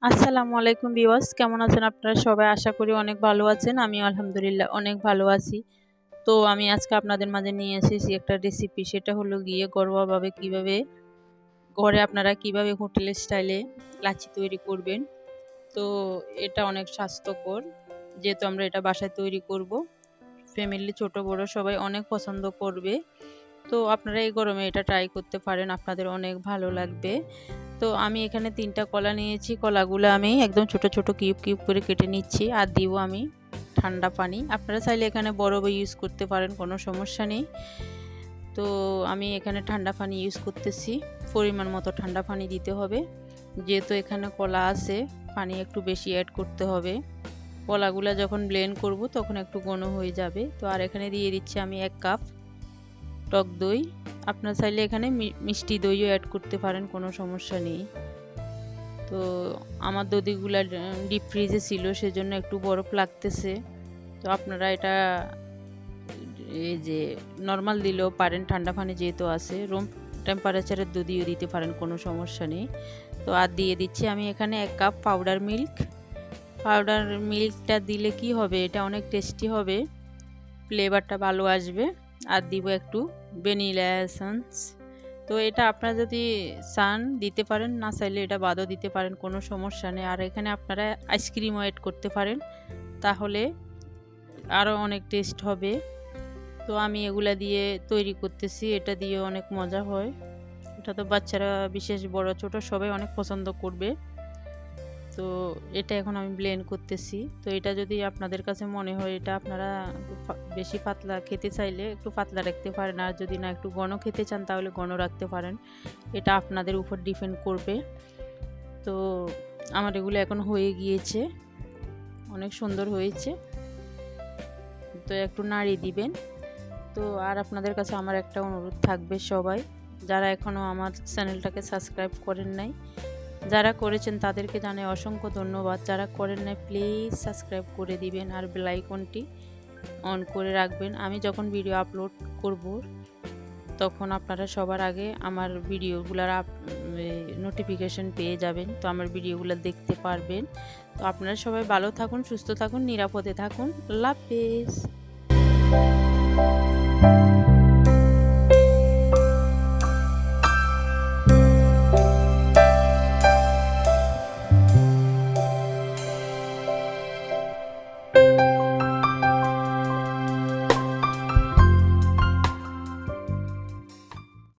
আসসালামু আলাইকুম ভিউয়ার্স, কেমন আছেন আপনারা সবাই? আশা করি অনেক ভালো আছেন। আমি আলহামদুলিল্লাহ অনেক ভালো আছি। তো আমি আজকে আপনাদের মাঝে নিয়ে এসেছি একটা রেসিপি, সেটা হলো গিয়ে ঘরোয়াভাবে ঘরে আপনারা কিভাবে হোটেল স্টাইলে লাচ্ছি তৈরি করবেন। তো এটা অনেক স্বাস্থ্যকর, যেহেতু আমরা এটা বাসায় তৈরি করব। ফ্যামিলি ছোট বড় সবাই অনেক পছন্দ করবে। তো আপনারা এই গরমে এটা ট্রাই করতে পারেন, আপনাদের অনেক ভালো লাগবে। তো আমি এখানে 3টা কলা নিয়েছি। কলাগুলো আমি একদম ছোট ছোট কিউব কিউব করে কেটে নিচ্ছি, আর দিব আমি ঠান্ডা পানি। আপনারা চাইলে এখানে বরফও ইউজ করতে পারেন, কোনো সমস্যা নেই। তো আমি এখানে ঠান্ডা পানি ইউজ করতেছি। পরিমাণ মতো ঠান্ডা পানি দিতে হবে, যেহেতু এখানে কলা আছে, পানি একটু বেশি অ্যাড করতে হবে। কলাগুলো যখন ব্লেন্ড করব তখন একটু ঘন হয়ে যাবে। তো আর এখানে দিয়ে দিচ্ছি আমি 1 কাপ টক দই। আপনারা চাইলে এখানে মিষ্টি দইও অ্যাড করতে পারেন, কোনো সমস্যা নেই। তো আমার দধিগুলা ডিপ ফ্রিজে ছিল, সেজন্য একটু বরফ লাগতেছে। তো আপনারা এটা এই যে নর্মাল দিলেও পারেন, ঠান্ডা পানি যেহেতু আছে, রুম টেম্পারেচারের দধিও দিতে পারেন, কোনো সমস্যা নেই। তো আর দিয়ে দিচ্ছি আমি এখানে 1 কাপ পাউডার মিল্ক। পাউডার মিল্কটা দিলে কি হবে, এটা অনেক টেস্টি হবে, ফ্লেভারটা ভালো আসবে। আর দিব একটু ভ্যানিলা এসেন্স। তো এটা আপনারা যদি চান দিতে পারেন, না চাইলে এটা বাদও দিতে পারেন, কোনো সমস্যা নেই। আর এখানে আপনারা আইসক্রিমও অ্যাড করতে পারেন, তাহলে আরও অনেক টেস্ট হবে। তো আমি এগুলা দিয়ে তৈরি করতেছি, এটা দিয়ে অনেক মজা হয়। এটা তো বাচ্চারা বিশেষ বড় ছোট সবাই অনেক পছন্দ করবে। তো এটা এখন আমি ব্লেন্ড করতেছি। তো এটা যদি আপনাদের কাছে মনে হয় এটা আপনারা বেশি পাতলা খেতে চাইলে একটু পাতলা রাখতে পারেন, আর যদি না একটু ঘন খেতে চান তাহলে ঘন রাখতে পারেন, এটা আপনাদের উপর ডিপেন্ড করবে। তো আমার এগুলো এখন হয়ে গিয়েছে, অনেক সুন্দর হয়েছে। তো একটু নাড়িয়ে দিবেন। তো আর আপনাদের কাছে আমার একটা অনুরোধ থাকবে, সবাই যারা এখনও আমার চ্যানেলটাকে সাবস্ক্রাইব করেন নাই, যারা করেছেন তাদেরকে জানাই অসংখ্য ধন্যবাদ। যারা করেন নাই প্লিজ সাবস্ক্রাইব করে দিবেন, আর বেল আইকনটি অন করে রাখবেন। আমি যখন ভিডিও আপলোড করব তখন আপনারা সবার আগে আমার ভিডিওগুলোর নোটিফিকেশন পেয়ে যাবেন। তো আমার ভিডিওগুলো দেখতে পারবেন। তো আপনারা সবাই ভালো থাকুন, সুস্থ থাকুন, নিরাপদে থাকুন। আল্লাহ হাফেজ।